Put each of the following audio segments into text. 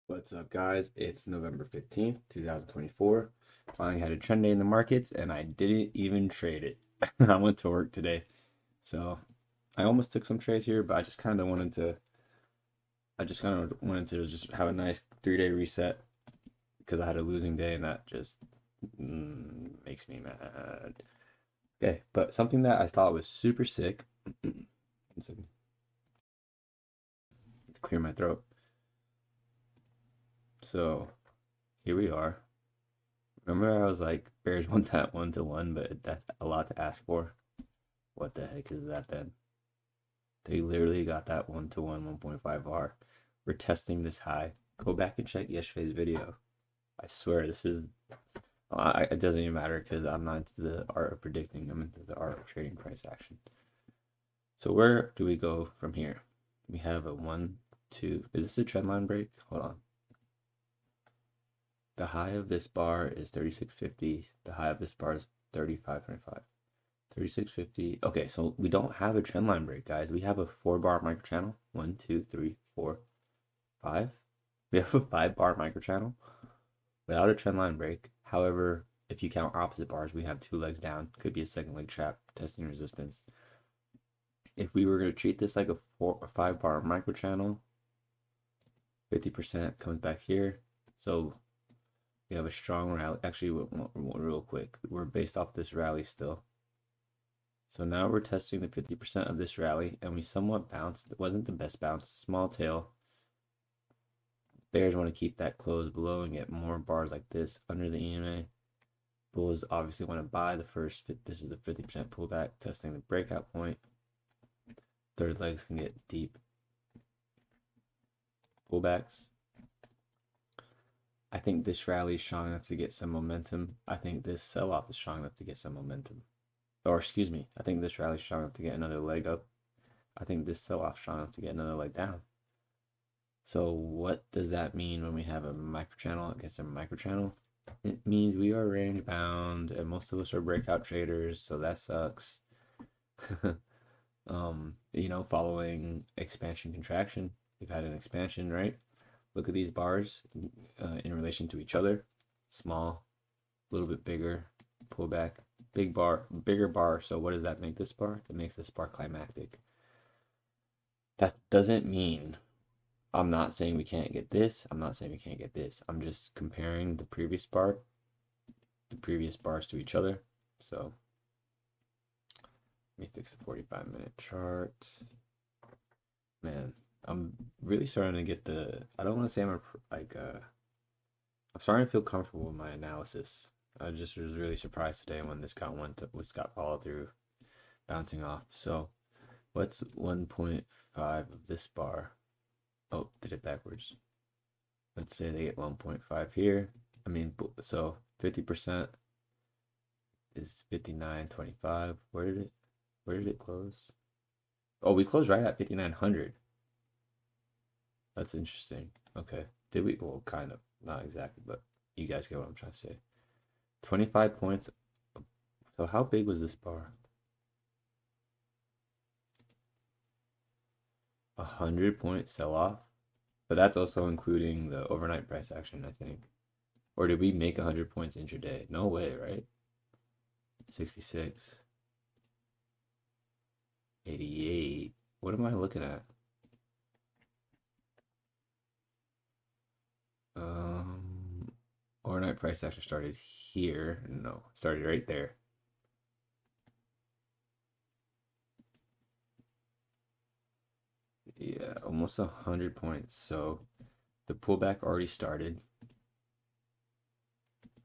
What's up, guys? It's November 15th, 2024. Finally had a trend day in the markets and I didn't even trade it. I went to work today. So I almost took some trades here, but I just kind of wanted to just have a nice 3-day reset because I had a losing day and that just makes me mad. Okay, but something that I thought was super sick. One second. Clear my throat. So here we are. Remember, I was like, Bears won that 1-1, but that's a lot to ask for. What the heck is that then? They literally got that 1-1, 1.5 R. We're testing this high. Go back and check yesterday's video. I swear, this is. It doesn't even matter because I'm not into the art of predicting, I'm into the art of trading price action. So, where do we go from here? We have a 1, 2. Is this a trend line break? Hold on. The high of this bar is 36.50. The high of this bar is 35.25. 36.50. Okay, so we don't have a trend line break, guys. We have a 4-bar micro channel. 1, 2, 3, 4, 5. We have a 5-bar micro channel without a trend line break. However, if you count opposite bars, we have 2 legs down. Could be a second leg trap testing resistance. If we were going to treat this like a 5-bar micro channel, 50% comes back here. So we have a strong rally. Actually, real quick, we're based off this rally still. So now we're testing the 50% of this rally, and we somewhat bounced. It wasn't the best bounce, small tail. Bears want to keep that close below and get more bars like this under the EMA. Bulls obviously want to buy the first. This is the 50% pullback, testing the breakout point. Third legs can get deep pullbacks. I think this rally is strong enough to get some momentum. I think this sell-off is strong enough to get some momentum. Or excuse me, I think this rally is strong enough to get another leg up. I think this sell-off is strong enough to get another leg down. So what does that mean when we have a micro channel against a micro channel? It means we are range bound and most of us are breakout traders, so that sucks. Following expansion contraction, we've had an expansion, right? Look at these bars in relation to each other. Small, a little bit bigger, pullback, big bar, bigger bar. So what does that make this bar? It makes this bar climactic. That doesn't mean I'm not saying we can't get this. I'm not saying we can't get this. I'm just comparing the previous bars to each other. So let me fix the 45-minute chart. Man, I'm really starting to get I don't want to say I'm I'm starting to feel comfortable with my analysis. I just was really surprised today when this got followed through, bouncing off. So what's 1.5 of this bar? Oh, did it backwards. Let's say they get 1.5 here. I mean, so 50% is 59.25. Where did it close? Oh, we closed right at 5,900. That's interesting. Okay. Did we? Well, kind of. Not exactly, but you guys get what I'm trying to say. 25 points. So how big was this bar? 100-point sell-off. But that's also including the overnight price action, I think. Or did we make 100 points intraday? No way, right? 66. 88. What am I looking at? Overnight price action started here. No, it started right there. Yeah, almost 100 points. So the pullback already started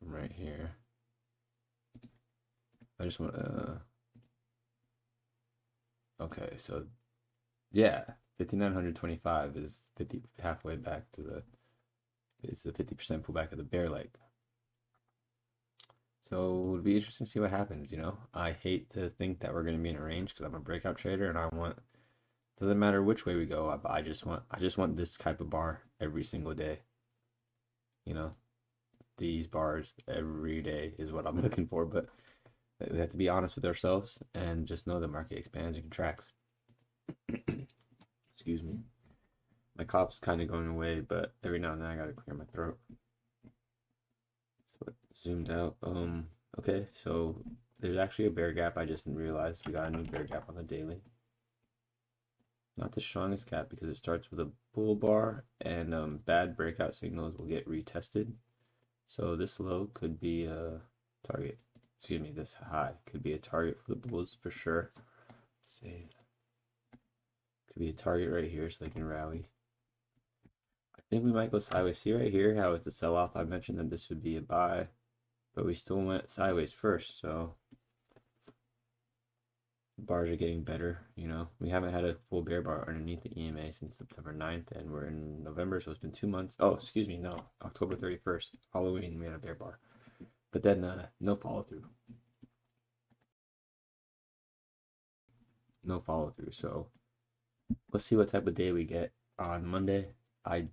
right here. I just want to. Okay, so yeah, 5,925 is 50 halfway back to it's the 50% pullback of the bear leg. So it would be interesting to see what happens. I hate to think that we're going to be in a range because I'm a breakout trader and I want. Doesn't matter which way we go. I just want this type of bar every single day. These bars every day is what I'm looking for. But we have to be honest with ourselves and just know the market expands and contracts. Excuse me. My cough's kind of going away, but every now and then I gotta clear my throat. So zoomed out. Okay, so there's actually a bear gap. I just realized we got a new bear gap on the daily. Not the strongest gap because it starts with a bull bar, and bad breakout signals will get retested. So this low could be a target. Excuse me, this high could be a target for the bulls for sure. Say could be a target right here so they can rally. I think we might go sideways. See right here how it's a sell-off. I mentioned that this would be a buy, but we still went sideways first. So bars are getting better. You know, we haven't had a full bear bar underneath the EMA since September 9th, and we're in November, so it's been 2 months. Oh, excuse me, no, October 31st, Halloween, we had a bear bar, but then no follow through. No follow through. So let's see what type of day we get on Monday. I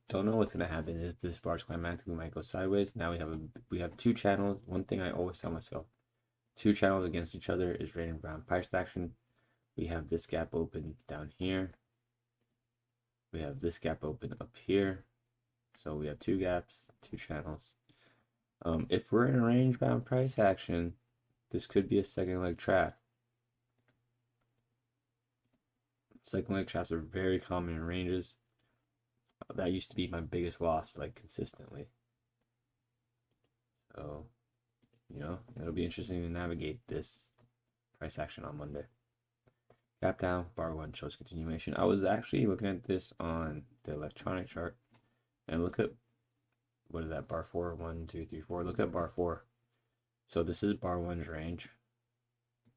don't know what's gonna happen. If this bar's climatic, we might go sideways. Now we have two channels. One thing I always tell myself: two channels against each other is red and brown price action. We have this gap open down here. We have this gap open up here. So we have two gaps, two channels. If we're in a range bound price action, this could be a second leg trap. Second leg traps are very common in ranges. That used to be my biggest loss, like consistently. So, you know, it'll be interesting to navigate this price action on Monday. Gap down, bar one shows continuation. I was actually looking at this on the electronic chart, and look at what is that, bar four? 1, 2, 3, 4. Look at bar four. So this is bar one's range.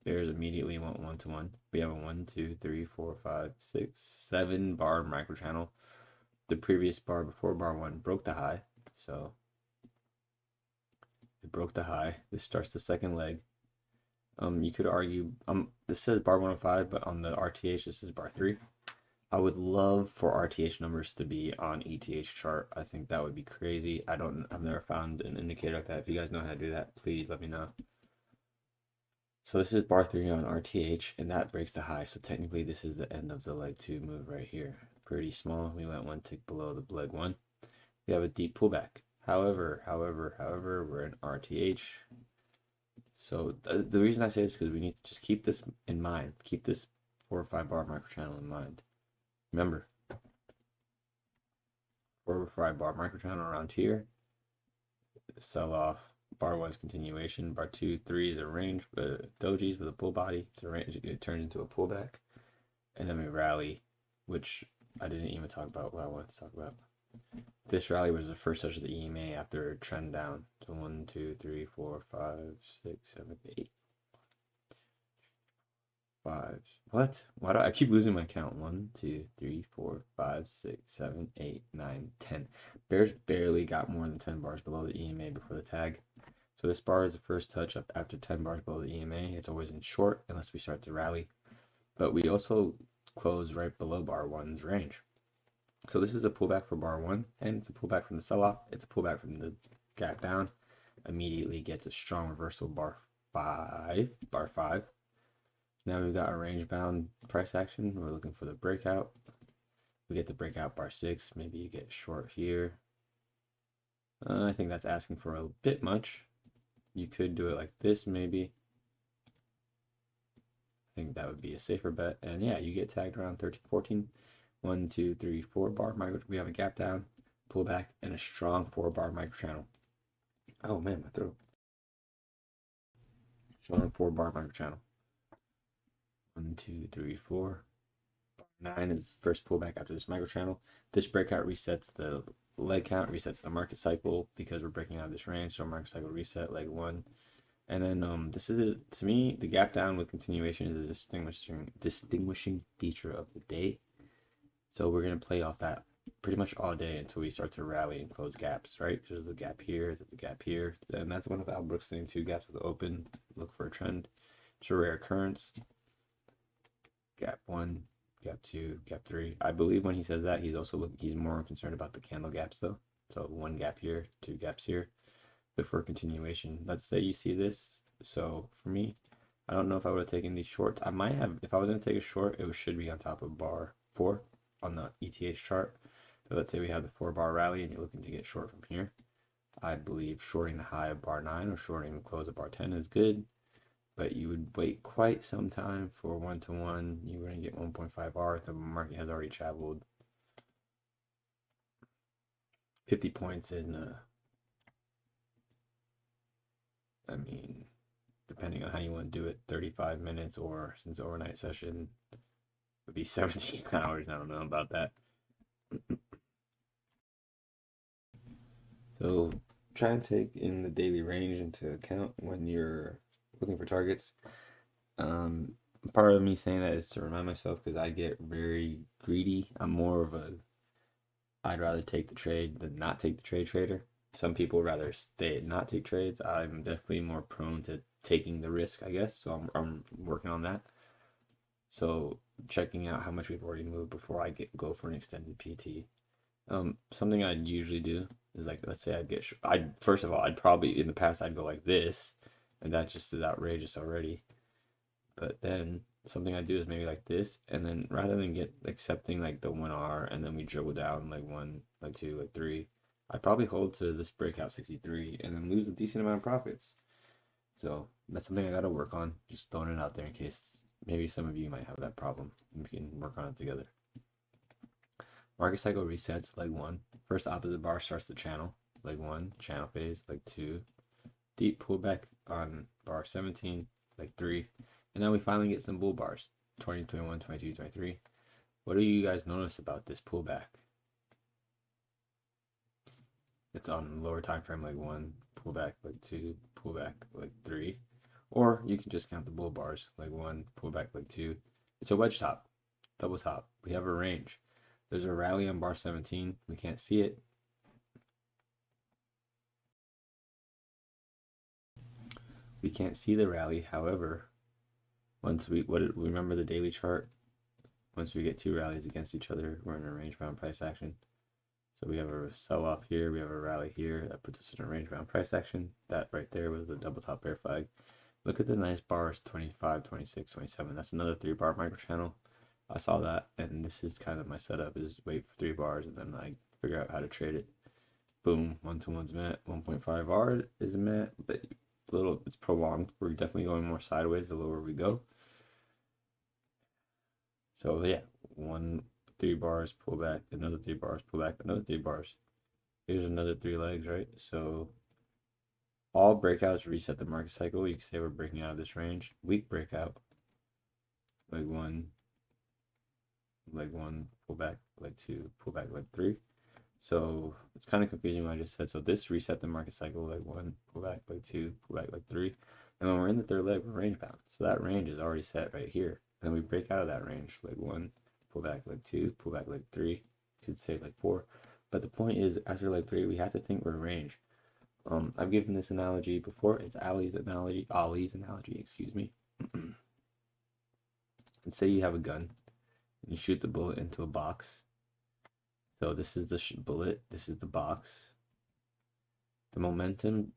Bears immediately went 1-to-1. We have a 1, 2, 3, 4, 5, 6, 7 bar micro channel. The previous bar before bar one broke the high, so it broke the high. This starts the second leg. You could argue this says bar 105, but on the RTH this is bar 3. I would love for RTH numbers to be on ETH chart. I think that would be crazy. I've never found an indicator like that. If you guys know how to do that, please let me know. So this is bar 3 on RTH, and that breaks the high. So technically this is the end of the leg 2 move right here. Pretty small. We went one tick below the leg 1. We have a deep pullback. However, we're in RTH. So the reason I say this is because we need to just keep this in mind. Keep this 4 or 5 bar micro channel in mind. Remember, 4 or 5 bar micro channel around here. Sell off. Bar 1 is continuation. Bar 2, 3 is a range, dojis with a pull body. It's a range. It turns into a pullback, and then we rally, which I didn't even talk about what I wanted to talk about. This rally was the first touch of the EMA after a trend down. So 1, 2, 3, 4, 5, 6, 7, 8. 5. What? Why do I keep losing my count? 1, 2, 3, 4, 5, 6, 7, 8, 9, 10. Bears barely got more than 10 bars below the EMA before the tag. So this bar is the first touch up after 10 bars below the EMA. It's always in short unless we start to rally. But we also close right below bar 1's range. So this is a pullback for bar 1, and it's a pullback from the sell-off. It's a pullback from the gap down. Immediately gets a strong reversal bar 5. Now we've got a range bound price action. We're looking for the breakout. We get the breakout bar 6. Maybe you get short here. I think that's asking for a bit much. You could do it like this maybe. I think that would be a safer bet. And yeah, you get tagged around 13, 14. 1, 2, 3, 4 bar micro. We have a gap down, pullback, and a strong 4 bar micro channel. Oh man, my throat. Strong 4 bar micro channel. 1, 2, 3, 4. Bar 9 is first pullback after this micro channel. This breakout resets the leg count, resets the market cycle because we're breaking out of this range. So market cycle reset, leg 1. And then this is to me the gap down with continuation is a distinguishing feature of the day. So we're gonna play off that pretty much all day until we start to rally and close gaps, right? There's a gap here, there's a gap here, and that's one of Al Brooks' thing. 2 gaps with the open. Look for a trend. It's a rare occurrence. Gap 1, gap 2, gap 3. I believe when he says that, he's more concerned about the candle gaps though. So 1 gap here, 2 gaps here. Before continuation, let's say you see this. So for me, I don't know if I would have taken these shorts. I might have. If I was going to take a short, it should be on top of bar 4. on the ETH chart. So let's say we have the 4-bar rally and you're looking to get short from here. I believe shorting the high of bar 9 or shorting the close of bar 10 is good, but you would wait quite some time for 1-to-1. You're going to get 1.5 R. The market has already traveled 50 points in, I mean, depending on how you want to do it, 35 minutes, or since overnight session would be 17 hours. I don't know about that. So try and take in the daily range into account when you're looking for targets. Part of me saying that is to remind myself, because I get very greedy. I'm more of a I'd rather take the trade than not take the trade trader. Some people rather stay and not take trades. I'm definitely more prone to taking the risk, I guess. So I'm working on that. So checking out how much we've already moved before I go for an extended PT. Something I'd usually do is, like, let's say first of all, I'd probably, in the past, I'd go like this, and that just is outrageous already. But then something I do is maybe like this, and then rather than accepting like the 1R and then we dribble down like 1, like 2, like 3, I'd probably hold to this breakout 63 and then lose a decent amount of profits. So that's something I gotta work on. Just throwing it out there in case maybe some of you might have that problem. We can work on it together. Market cycle resets, leg 1. First opposite bar starts the channel. Leg 1, channel phase. Leg 2, deep pullback on bar 17. Leg 3. And now we finally get some bull bars. 20, 21, 22, 23. What do you guys notice about this pullback? It's on lower time frame, leg 1, pullback, leg 2, pullback, leg 3. Or you can just count the bull bars, leg 1, pullback, leg 2. It's a wedge top, double top. We have a range. There's a rally on bar 17. We can't see it. We can't see the rally. However, once we remember the daily chart, once we get 2 rallies against each other, we're in a range bound price action. So we have a sell off here, we have a rally here, that puts us in a range bound price action. That right there was the double top bear flag. Look at the nice bars, 25, 26, 27. That's another 3-bar micro channel. I saw that, and this is kind of my setup, is wait for 3 bars and then I figure out how to trade it. Boom, 1-to-1's met, 1.5 R is met, but it's prolonged. We're definitely going more sideways the lower we go. So yeah, 3 bars, pull back, another 3 bars, pull back, another 3 bars. Here's another 3 legs, right? So all breakouts reset the market cycle. You can say we're breaking out of this range. Weak breakout, leg 1, pull back, leg 2, pull back, leg 3. So it's kind of confusing what I just said. So this reset the market cycle, leg 1, pull back, leg 2, pull back, leg 3. And when we're in the third leg, we're range bound. So that range is already set right here. And then we break out of that range, leg 1, pull back, leg 2, pull back, leg 3. You could say leg 4. But the point is, after leg 3, we have to think we're in range. I've given this analogy before. It's Ollie's analogy, excuse me. And say you have a gun and you shoot the bullet into a box. So this is the bullet, this is the box. The momentum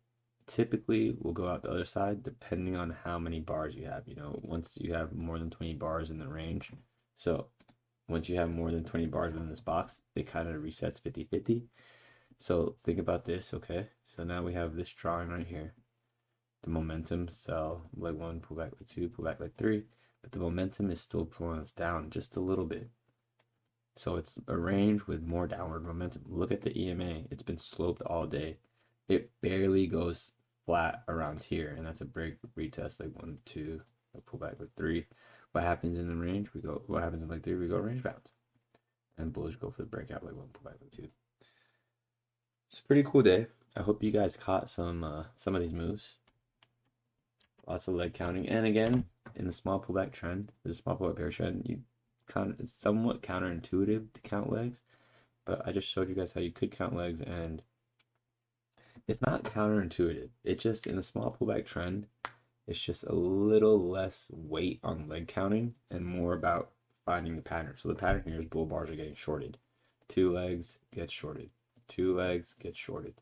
typically will go out the other side depending on how many bars you have. You know, once you have more than 20 bars in the range. So once you have more than 20 bars within this box, it kind of resets 50-50. So think about this, okay? So now we have this drawing right here. The momentum, sell, leg 1, pull back, leg 2, pull back, leg 3. But the momentum is still pulling us down just a little bit. So it's a range with more downward momentum. Look at the EMA. It's been sloped all day. It barely goes flat around here. And that's a break retest, like 1, 2, pull back, leg 3. What happens in the range? What happens in leg 3? We go range bound. And bullish go for the breakout, leg 1, pull back, leg 2. It's a pretty cool day. I hope you guys caught some of these moves. Lots of leg counting. And again, in the small pullback trend, the small pullback bear trend, it's somewhat counterintuitive to count legs, but I just showed you guys how you could count legs, and it's not counterintuitive. It just, in a small pullback trend, it's just a little less weight on leg counting and more about finding the pattern. So the pattern here is bull bars are getting shorted. 2 legs gets shorted. 2 legs get shorted.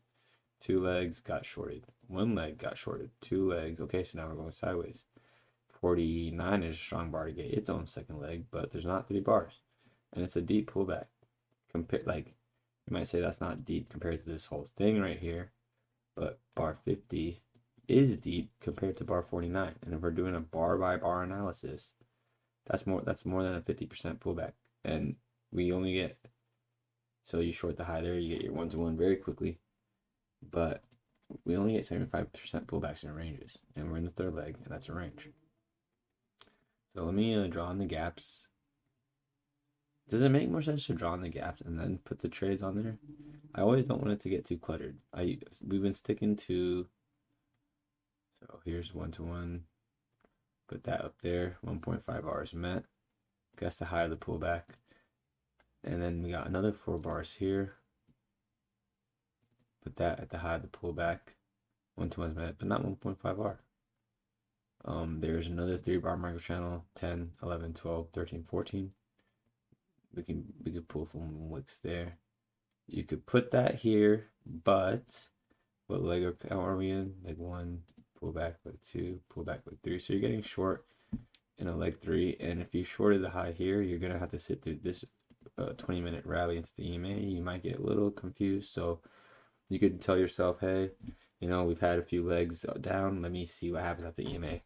2 legs got shorted. 1 leg got shorted. 2 legs. Okay, so now we're going sideways. 49 is a strong bar to get its own second leg, but there's not 3 bars. and it's a deep pullback. Like you might say that's not deep compared to this whole thing right here, but bar 50 is deep compared to bar 49. And if we're doing a bar by bar analysis, that's more than a 50% pullback. And we only get, so you short the high there, you get your 1-to-1 very quickly, but we only get 75% pullbacks in ranges, and we're in the third leg, and that's a range. So let me draw in the gaps. Does it make more sense to draw in the gaps and then put the trades on there? I always don't want it to get too cluttered. We've been sticking to, so here's 1-to-1, put that up there, 1.5 bars met. That's the high of the pullback. And then we got another 4 bars here. Put that at the high of the pullback. 1-to-1's met, but not 1.5 bar. There's another 3 bar microchannel, 10, 11, 12, 13, 14. We could pull from wicks there. You could put that here, but what leg are we in? Leg 1, pull back, leg 2, pull back, leg 3. So you're getting short in a leg 3, and if you shorted the high here, you're gonna have to sit through this 20-minute rally into the EMA. You might get a little confused, so you could tell yourself, hey, you know, we've had a few legs down. Let me see what happens at the EMA.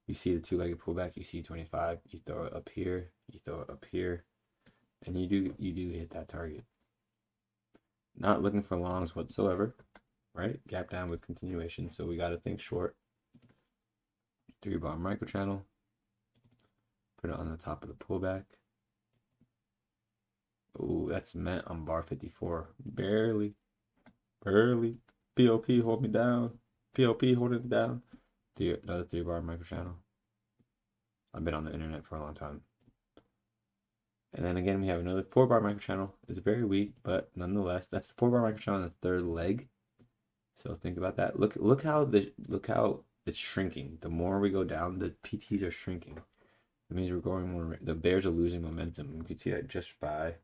You see the 2-legged pullback, you see 25, you throw it up here, you throw it up here, and you do hit that target. Not looking for longs whatsoever, right? Gap down with continuation, so we got to think short. 3 bar microchannel. Put it on the top of the pullback. Ooh, that's met on bar 54. Barely. POP, hold me down. POP, holding it down. Another 3 bar microchannel. I've been on the internet for a long time. And then again, we have another 4 bar microchannel. It's very weak, but nonetheless, that's the 4 bar microchannel on the third leg. So think about that. Look how it's shrinking. The more we go down, the PTs are shrinking. It means we're going more. The bears are losing momentum. You can see that just by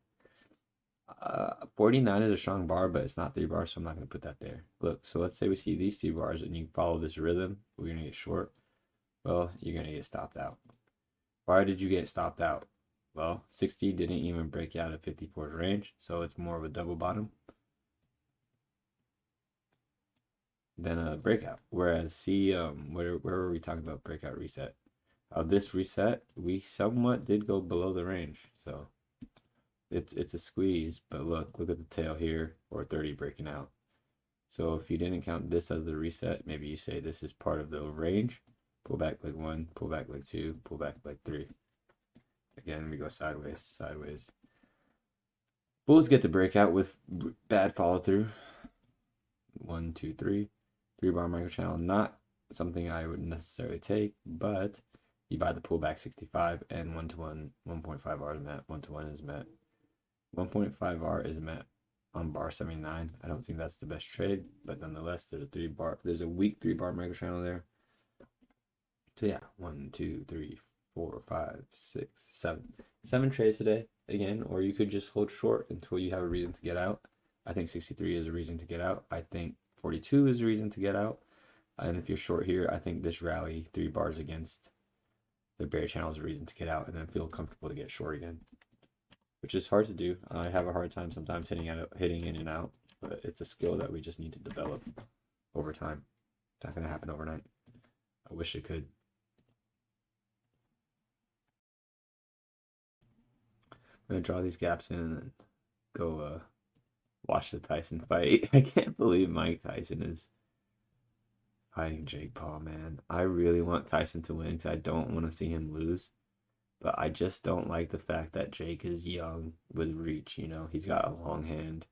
49 is a strong bar, but it's not 3 bars, so I'm not going to put that there. Look, so let's say we see these 2 bars and you follow this rhythm, we're going to get short. Well, you're going to get stopped out. Why did you get stopped out? Well, 60 didn't even break out of 54's range, so it's more of a double bottom than a breakout. Whereas see, where were we talking about breakout reset? This reset, we somewhat did go below the range, so it's a squeeze, but look at the tail here, or 30 breaking out. So if you didn't count this as the reset, maybe you say this is part of the range. Pull back leg 1, pull back leg 2, pull back leg 3. Again, we go sideways. Bulls get the breakout with bad follow through. 1, 2, 3. 3 bar microchannel, not something I would necessarily take, but you buy the pullback 65 and 1-to-1, 1.5 R is met, 1-to-1 is met. 1.5 R is met on bar 79. I don't think that's the best trade, but nonetheless, there's a weak 3 bar microchannel there. So yeah, 1, 2, 3, 4, 5, 6, 7. 7 trades today again, or you could just hold short until you have a reason to get out. I think 63 is a reason to get out. I think 42 is a reason to get out. And if you're short here, I think this rally 3 bars against the bear channel is a reason to get out and then feel comfortable to get short again, which is hard to do. I have a hard time sometimes hitting in and out, but it's a skill that we just need to develop over time. It's not going to happen overnight. I wish it could. I'm going to draw these gaps in and go watch the Tyson fight. I can't believe Mike Tyson is fighting Jake Paul, man. I really want Tyson to win because I don't want to see him lose. But I just don't like the fact that Jake is young with reach, you know. He's got a long hand.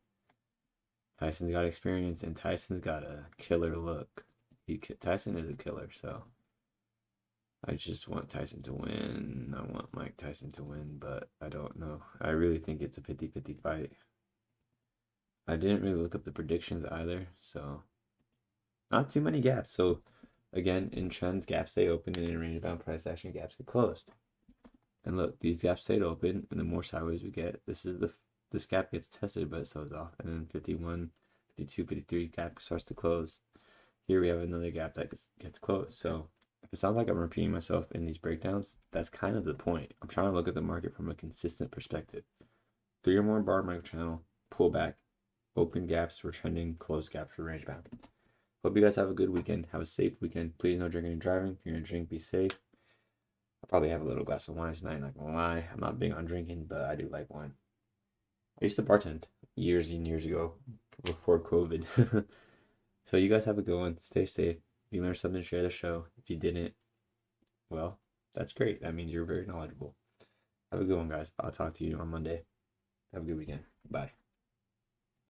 Tyson's got experience, and Tyson's got a killer look. Tyson is a killer, so I just want Tyson to win. I want Mike Tyson to win, but I don't know. I really think it's a 50-50 fight. I didn't really look up the predictions either, so not too many gaps. So again, in trends, gaps stay open, and in range-bound price action, gaps get closed. And look, these gaps stayed open, and the more sideways we get, this gap gets tested, but it sells off. And then 51, 52, 53 gap starts to close. Here we have another gap that gets closed. So if it sounds like I'm repeating myself in these breakdowns, that's kind of the point. I'm trying to look at the market from a consistent perspective. 3 or more bar micro channel, pullback, open gaps for trending, closed gaps for range bound. Hope you guys have a good weekend. Have a safe weekend. Please no drinking and driving. If you're gonna drink, be safe. I'll probably have a little glass of wine tonight, not gonna lie. I'm not big on drinking, but I do like wine. I used to bartend years and years ago before COVID. So you guys have a good one. Stay safe. If you learned something, share the show. If you didn't, well, that's great. That means you're very knowledgeable. Have a good one, guys. I'll talk to you on Monday. Have a good weekend. Bye.